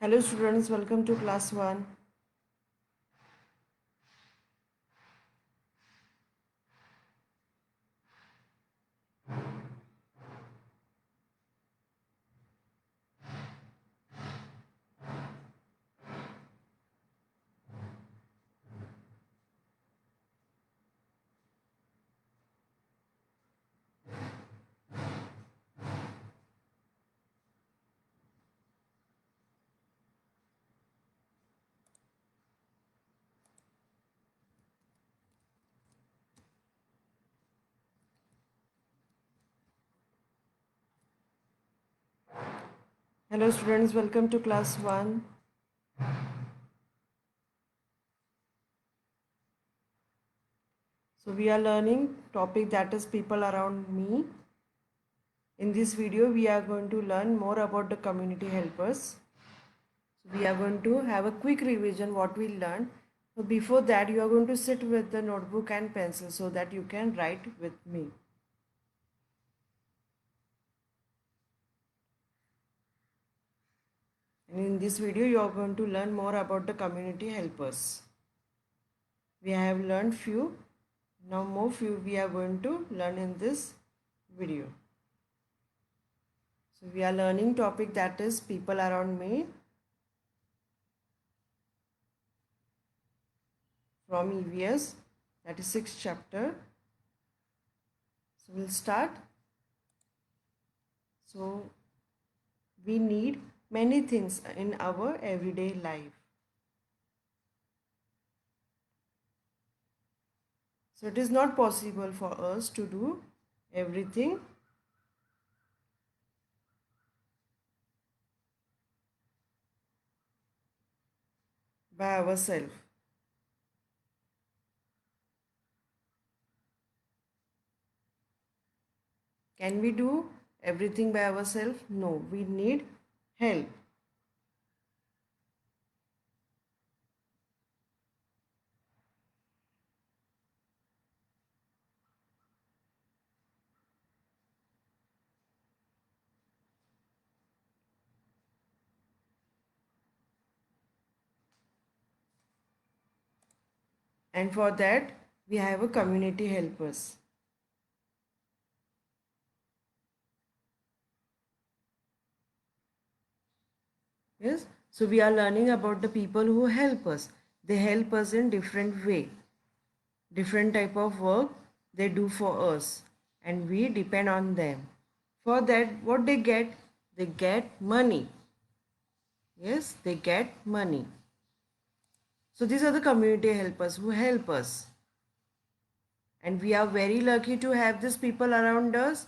Hello students, welcome to class 1. Hello students, welcome to class 1. So we are learning topic that is people around me. In this video we are going to learn more about the community helpers. So we are going to have a quick revision what we learned. So before that you are going to sit with the notebook and pencil so that you can write with me. And in this video you are going to learn more about the community helpers. We have learned few. Now more few we are going to learn in this video. So we are learning topic that is people around me from EVS, that is 6th chapter. So we'll start. So we need many things in our everyday life. So it is not possible for us to do everything by ourselves. Can we do everything by ourselves? No, we need help. And for that, we have a community helpers. Yes, so we are learning about the people who help us. They help us in different way, different type of work they do for us, and we depend on them. For that, what they get money. Yes, they get money. So these are the community helpers who help us, and we are very lucky to have these people around us.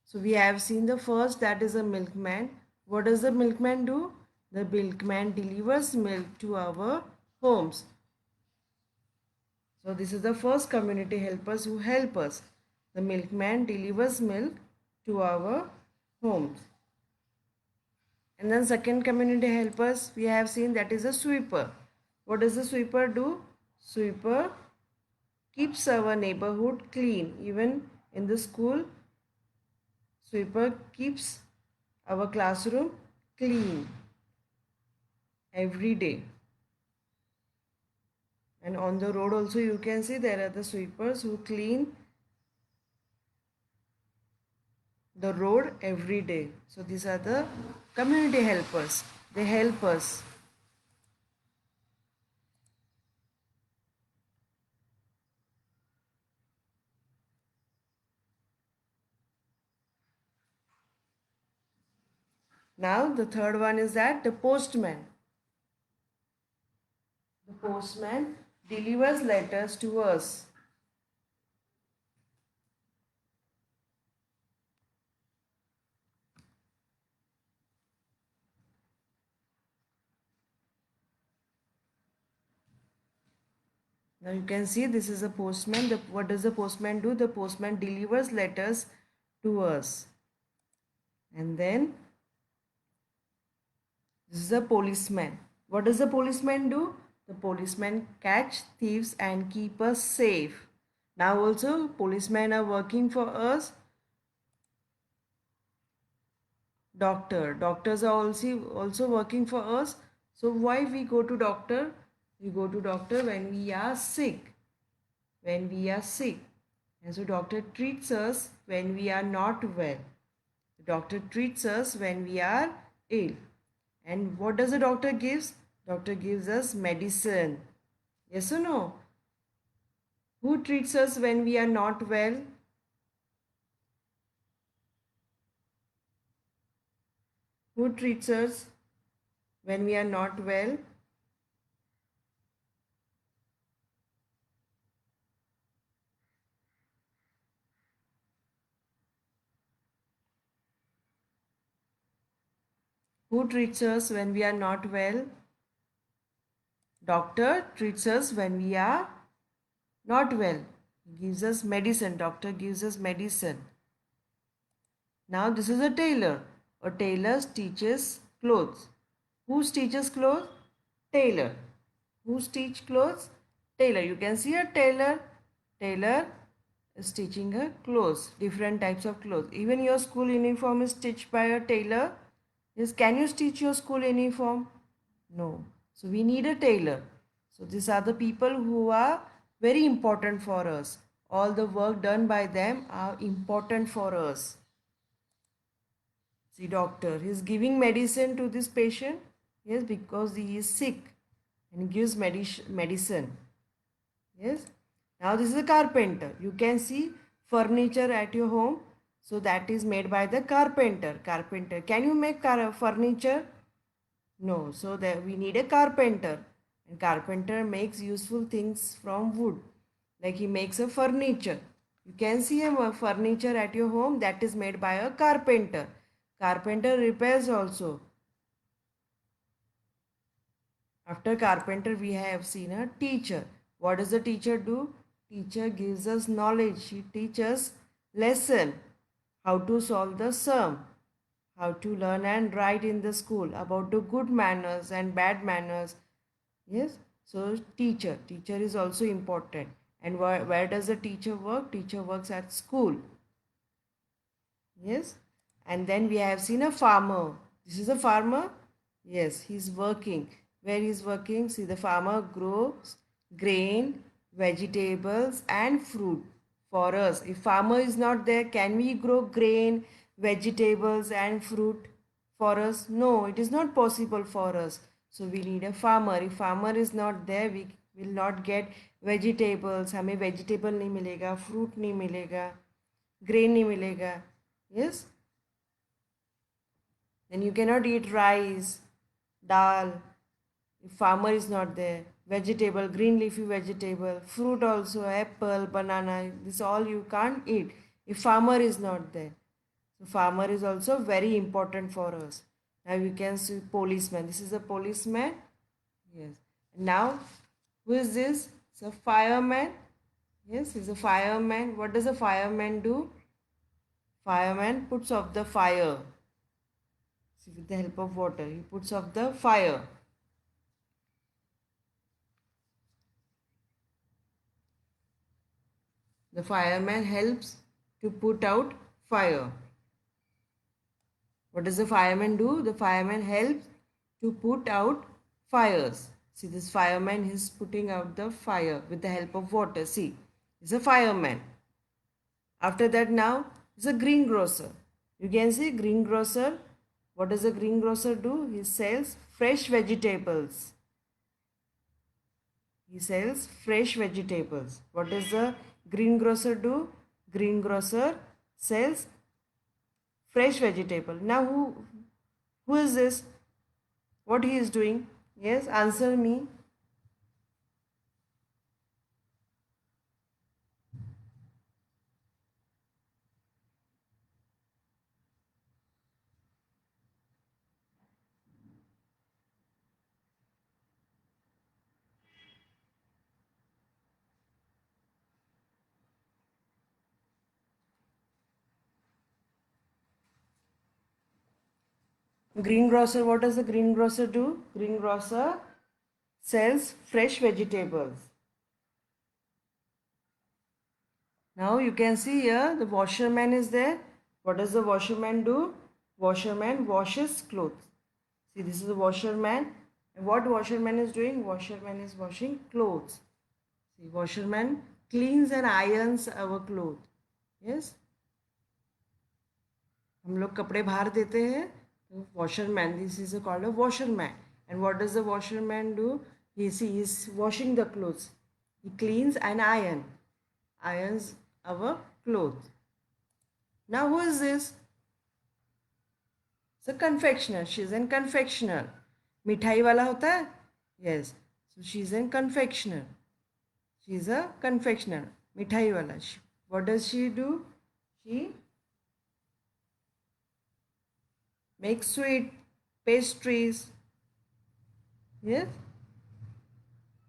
So we have seen the first, that is a milkman. What does the milkman do? The milkman delivers milk to our homes. So this is the first community helpers who help us. The milkman delivers milk to our homes. And then second community helpers we have seen, that is a sweeper. What does the sweeper do? Sweeper keeps our neighborhood clean. Even in the school, sweeper keeps our classroom clean every day. And on the road also you can see there are the sweepers who clean the road every day. So these are the community helpers. They help us. Now the third one is that the postman. The postman delivers letters to us. Now you can see this is a postman. What does the postman do? The postman delivers letters to us. And then this is a policeman. What does the policeman do? The policeman catch thieves and keep us safe. Now also policemen are working for us. Doctors are also working for us. So why we go to doctor? We go to doctor when we are sick. When we are sick. And so doctor treats us when we are not well. The doctor treats us when we are ill. And what does the doctor gives? Doctor gives us medicine. Yes or no? Who treats us when we are not well? Who treats us when we are not well? Who treats us when we are not well? Doctor treats us when we are not well. He gives us medicine. Doctor gives us medicine. Now this is a tailor. A tailor stitches clothes. Who stitches clothes? Tailor. Who stitch clothes? Tailor. You can see a tailor. Tailor is stitching her clothes. Different types of clothes. Even your school uniform is stitched by a tailor. Yes. Can you stitch your school uniform? No. So we need a tailor. So these are the people who are very important for us. All the work done by them are important for us. See, doctor, he is giving medicine to this patient. Yes, because he is sick and he gives medicine. Yes. Now this is a carpenter. You can see furniture at your home. So that is made by the carpenter. Carpenter. Can you make furniture? No. So that we need a carpenter. And carpenter makes useful things from wood. Like he makes a furniture. You can see a furniture at your home that is made by a carpenter. Carpenter repairs also. After carpenter, we have seen a teacher. What does the teacher do? Teacher gives us knowledge. She teaches lesson. How to solve the sum. How to learn and write in the school. About the good manners and bad manners. Yes. So teacher. Teacher is also important. And where does the teacher work? Teacher works at school. Yes. And then we have seen a farmer. This is a farmer. Yes, he's working. Where he's working, see the farmer grows grain, vegetables and fruit for us. If farmer is not there, can we grow grain, vegetables and fruit for us? No, it is not possible for us. So we need a farmer. If farmer is not there, we will not get vegetables. हमें vegetable नहीं मिलेगा, fruit नहीं मिलेगा, grain नहीं मिलेगा. Yes. Then you cannot eat rice, dal, if farmer is not there. Vegetable, green leafy vegetable, fruit also, apple, banana, this all you can't eat if farmer is not there. So farmer is also very important for us. Now you can see policeman. This is a policeman. Yes. Now who is this? It's a fireman. Yes, he's a fireman. What does a fireman do? Fireman puts off the fire. See, with the help of water, he puts off the fire. The fireman helps to put out fire. What does the fireman do? The fireman helps to put out fires. See, this fireman is putting out the fire with the help of water. See, he's a fireman. After that, now is a greengrocer. You can see greengrocer. What does a greengrocer do? He sells fresh vegetables. He sells fresh vegetables. What does the greengrocer do? Greengrocer sells fresh vegetable. Now who is this? What he is doing? Yes, answer me. Greengrocer, what does the greengrocer do? Greengrocer sells fresh vegetables. Now you can see here the washerman is there. What does the washerman do? Washerman washes clothes. See, this is a washerman. And what washerman is doing? Washerman is washing clothes. See, washerman cleans and irons our clothes. Yes. हम लोग कपड़े बाहर देते हैं तो washerman, this is called a washerman. And what does the washerman do? He is washing the clothes. He cleans and irons our clothes. Now who is this? It's a confectioner. She is a confectioner. मिठाई वाला होता है. Yes. So she is a confectioner. She is a confectioner. मिठाई वाला. What does she do? She makes sweet pastries. Yes.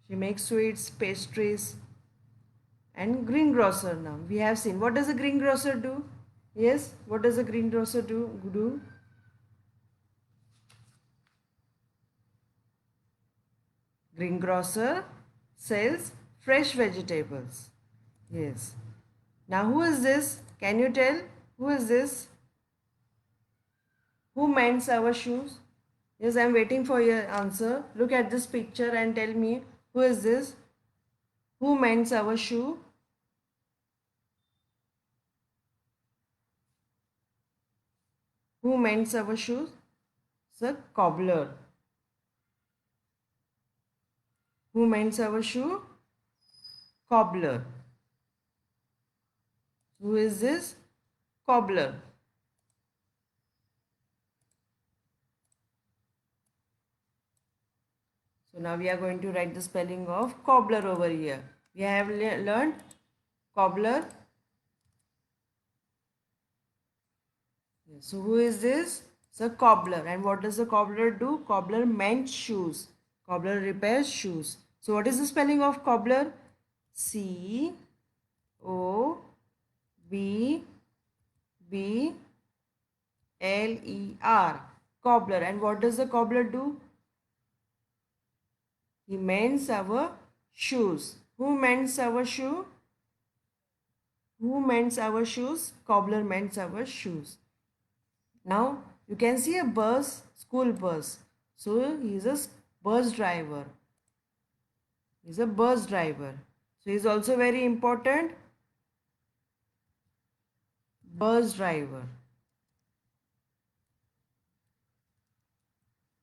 She makes sweets, pastries, and greengrocer. Now we have seen. What does a greengrocer do? Yes. What does a greengrocer do? Greengrocer sells fresh vegetables. Yes. Now who is this? Can you tell? Who is this? Who mends our shoes? Yes, I am waiting for your answer. Look at this picture and tell me who is this? Who mends our shoe? Who mends our shoes? It's a cobbler. Who mends our shoe? Cobbler. Who is this? Cobbler. So now we are going to write the spelling of cobbler over here. We have learned cobbler. So who is this? It's a cobbler. And what does the cobbler do? Cobbler mends shoes. Cobbler repairs shoes. So what is the spelling of cobbler? C O B B L E R. Cobbler. And what does the cobbler do? He mends our shoes. Who mends our shoe? Who mends our shoes? Cobbler mends our shoes. Now you can see a bus, school bus. So he is a bus driver. He is a bus driver. So he is also very important. Bus driver.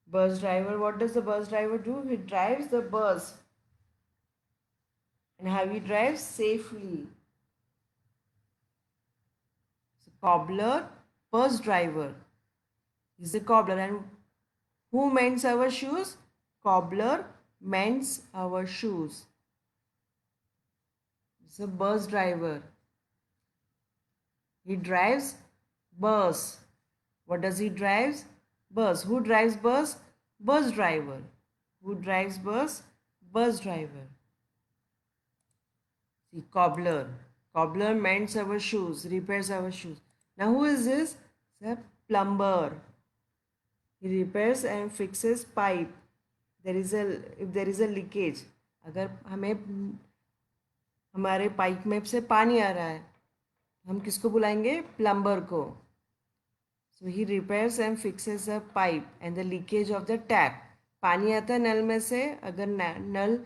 Bus driver. What does the bus driver do? He drives the bus. And how he drives? Safely. So cobbler, bus driver. He's a cobbler. And who mends our shoes? Cobbler mends our shoes. It's a bus driver. He drives bus. What does he drives? Bus. Who drives bus? Bus driver. Who drives bus? Bus driver. See, cobbler. Cobbler mends our shoes, repairs our shoes. Now who is this? It's a plumber. He repairs and fixes pipe. If there is a leakage, अगर हमें हमारे pipe में से पानी आ रहा है, हम किसको बुलाएंगे? प्लम्बर को. So he repairs and fixes the pipe and the leakage of the tap. पानी आता है नल में से, अगर नल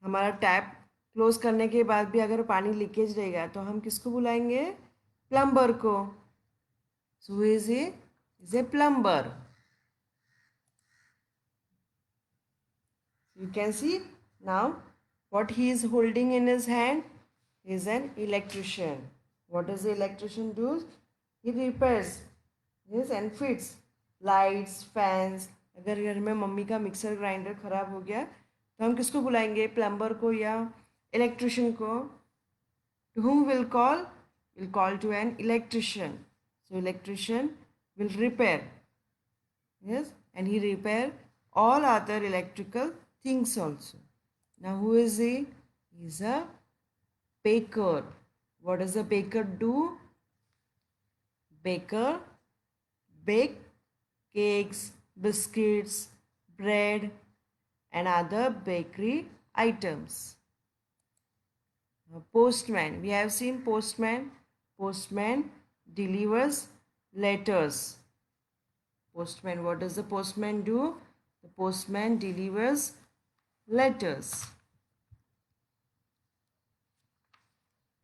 हमारा टैप क्लोज करने के बाद भी अगर पानी लीकेज रहेगा तो हम किसको बुलाएंगे? प्लम्बर को. So who is he? He is a plumber. You can see now what he is holding in his hand is an electrician. What does the electrician do? He repairs, yes, and fits lights, fans. अगर घर में mummy का mixer grinder ख़राब हो गया तो हम किसको बुलाएंगे? प्लम्बर को या इलेक्ट्रिशियन को? To whom will call? Will call to an electrician. So electrician will repair, yes, and he repair all other electrical things also. Now who is he? He is a baker. What does a baker do? Baker bake cakes, biscuits, bread and other bakery items. We have seen postman. Postman delivers letters. Postman. What does the postman do? The postman delivers letters.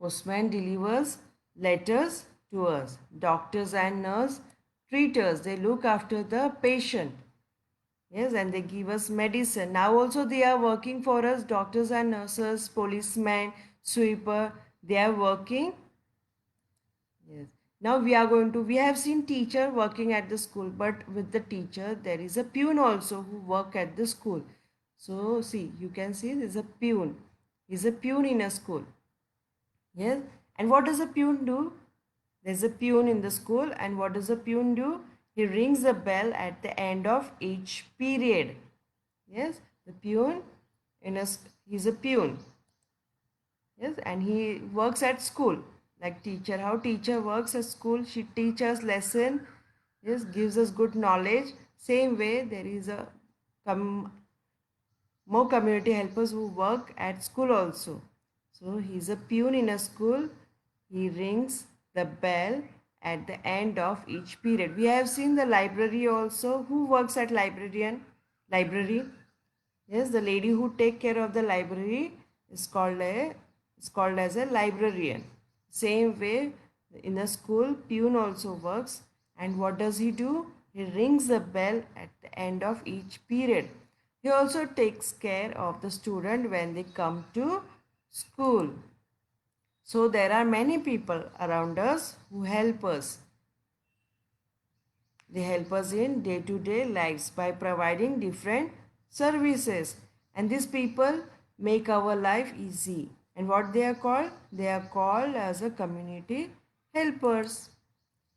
Postman delivers letters to us. Doctors and nurse treat us. They look after the patient. Yes, and they give us medicine. Now also they are working for us. Doctors and nurses, policemen, sweeper. They are working. Yes. Now we have seen teacher working at the school, but with the teacher there is a peon also who work at the school. So see, you can see there is a peon. He's a peon in a school. Yes. And what does a peon do? There's a peon in the school, and what does a peon do? He rings the bell at the end of each period. Yes, the peon he's a peon. Yes, and he works at school like teacher. How teacher works at school? She teaches lesson. Yes, gives us good knowledge. Same way, there is a com- more community helpers who work at school also. So he's a peon in a school. He rings the bell at the end of each period. We have seen the library also. Who works at library? Yes, the lady who take care of the library is called as a librarian. Same way in the school, peon also works. And what does he do? He rings the bell at the end of each period. He also takes care of the student when they come to school. So there are many people around us who help us. They help us in day-to-day lives by providing different services. And these people make our life easy. And what they are called? They are called as a community helpers.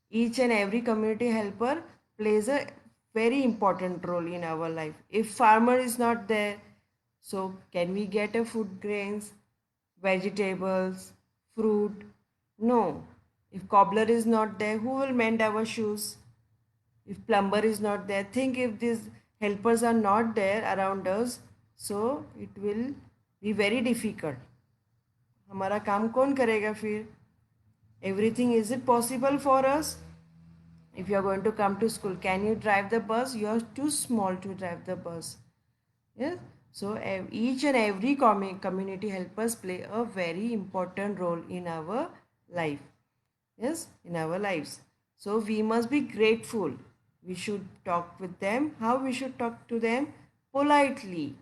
Each and every community helper plays a very important role in our life. If farmer is not there, so can we get a food grains, vegetables, fruit? No. If cobbler is not there, who will mend our shoes? If plumber is not there, think if these helpers are not there around us, so it will be very difficult. हमारा काम कौन करेगा फिर? Everything, is it possible for us? If you are going to come to school, can you drive the bus? You are too small to drive the bus. Yes. So each and every community helpers play a very important role in our life. Yes, in our lives. So we must be grateful. We should talk with them. How we should talk to them? Politely.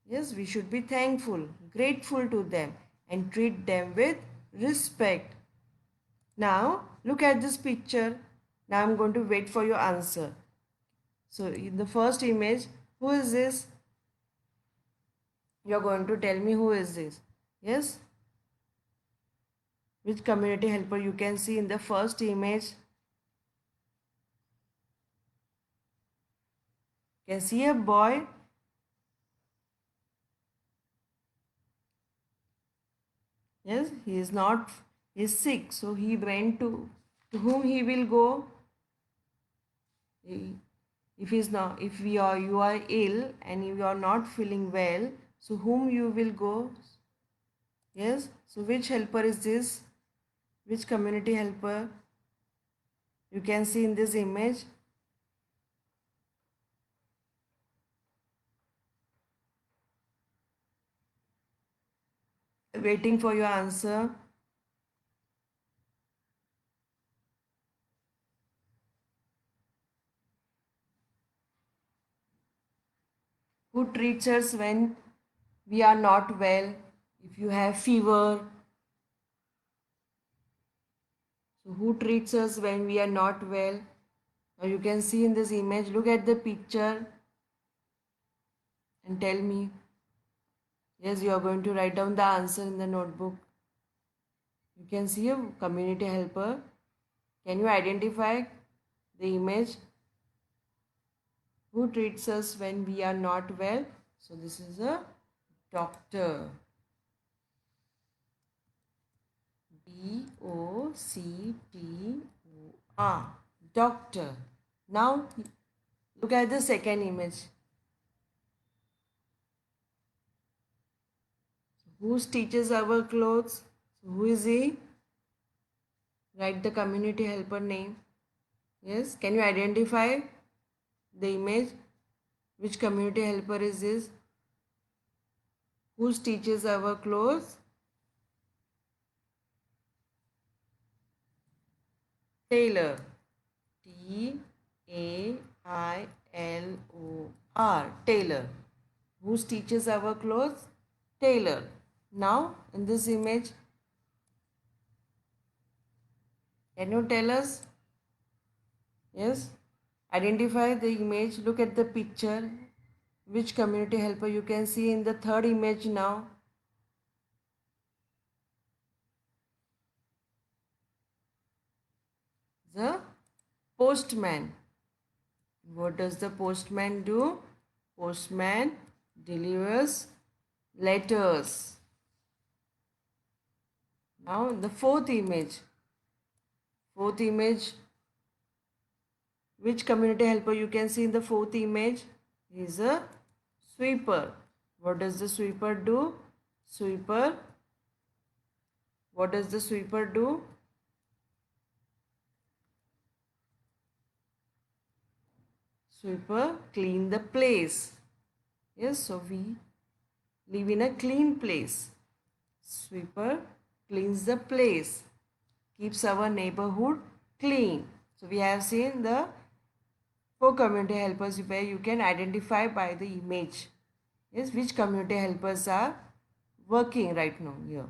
Yes, we should be thankful, grateful to them, and treat them with respect. Now, look at this picture. Now I'm going to wait for your answer. So, in the first image, who is this? You're going to tell me who is this. Yes? Which community helper you can see in the first image? You can see a boy. Yes, he is not, he is sick. So he went to whom he will go? If he's not, if you are ill and you are not feeling well, so whom you will go? Yes, so which helper is this? Which community helper? You can see in this image. Waiting for your answer. Who treats us when we are not well? If you have fever. So who treats us when we are not well? Now you can see in this image, look at the picture and tell me. Yes, you are going to write down the answer in the notebook. You can see a community helper. Can you identify the image? Who treats us when we are not well? So this is a doctor. D-O-C-T-O-R. Doctor. Now look at the second image. Who stitches our clothes? So who is he? Write the community helper name. Yes. Can you identify? the image. Which community helper is this? Who stitches our clothes? Tailor. Tailor. Tailor. Who stitches our clothes? Tailor. Now, in this image, can you tell us? Yes. Identify the image. Look at the picture. Which community helper you can see in the third image now? The postman. What does the postman do? Postman delivers letters. Now the fourth image. Fourth image. Which community helper you can see in the fourth image? He is a sweeper. What does the sweeper do? Sweeper. What does the sweeper do? Sweeper clean the place. Yes, so we live in a clean place. Sweeper cleans the place, keeps our neighborhood clean. So we have seen the four community helpers where you can identify by the image. Yes, which community helpers are working right now here.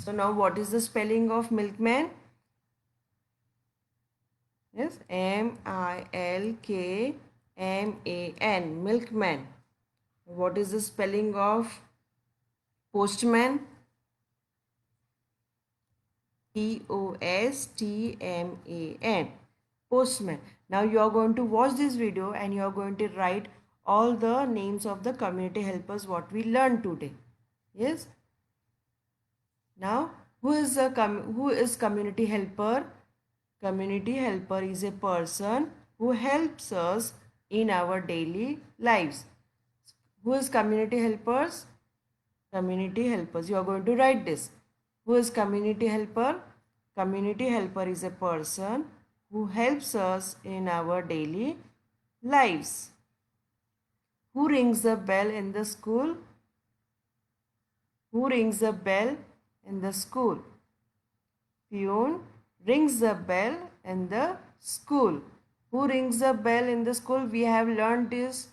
So now what is the spelling of milkman? Yes, M-I-L-K-M-A-N, milkman. What is the spelling of postman? Postman. Postman. Now you are going to watch this video and you are going to write all the names of the community helpers what we learned today. Yes. Now who is community helper? Community helper is a person who helps us in our daily lives. Who is community helpers? Community helpers. You are going to write this. Who is community helper? Community helper is a person who helps us in our daily lives. Who rings the bell in the school? Who rings the bell in the school? Peon rings the bell in the school. Who rings the bell in the school? We have learned this.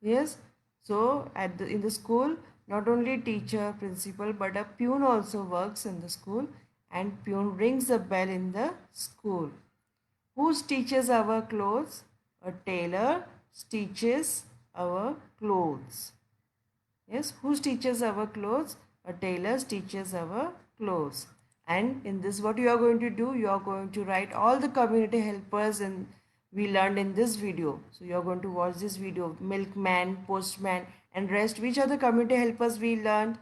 Yes. So in the school, not only teacher, principal, but a peon also works in the school, and peon rings the bell in the school. Who stitches our clothes? A tailor stitches our clothes. Yes, who stitches our clothes? A tailor stitches our clothes. And in this, what you are going to do? You are going to write all the community helpers and we learned in this video. So you are going to watch this video. Milkman, postman, and rest. Which are the community helpers we learned?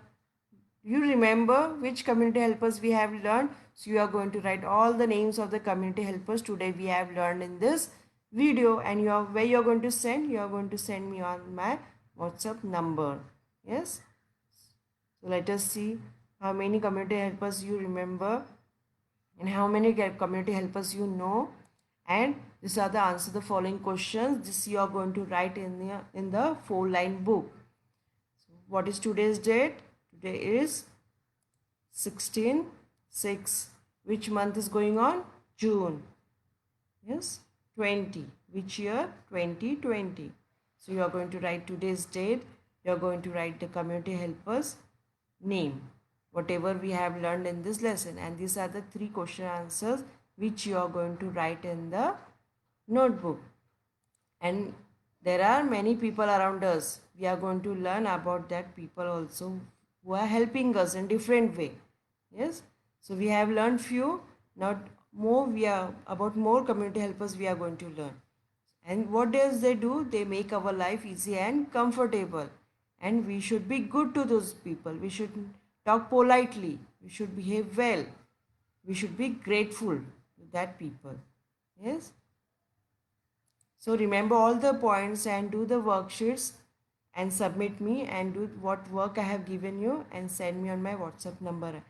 You remember which community helpers we have learned? So you are going to write all the names of the community helpers today we have learned in this video, and where you are going to send? You are going to send me on my WhatsApp number. Yes. So let us see how many community helpers you remember and how many community helpers you know. And these are the answer the following questions. This you are going to write in the 4-line book. So what is today's date? Today is 16/6. Which month is going on? June. Yes, 20. Which year? 2020. So you are going to write today's date. You are going to write the community helpers name, whatever we have learned in this lesson. And these are the 3 question answers which you are going to write in the notebook. And there are many people around us. We are going to learn about that people also who are helping us in different way. Yes. So we have learned few, not more. We are about more community helpers we are going to learn. And what does they do? They make our life easy and comfortable. And we should be good to those people. We should talk politely. We should behave well. We should be grateful to that people. Yes. So remember all the points and do the worksheets and submit me and do what work I have given you and send me on my WhatsApp number.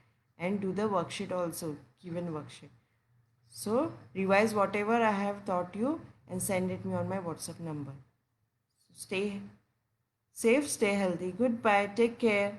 and do the worksheet also, given worksheet. So revise whatever I have taught you and send it me on my WhatsApp number. So stay safe, stay healthy. Goodbye. Take care.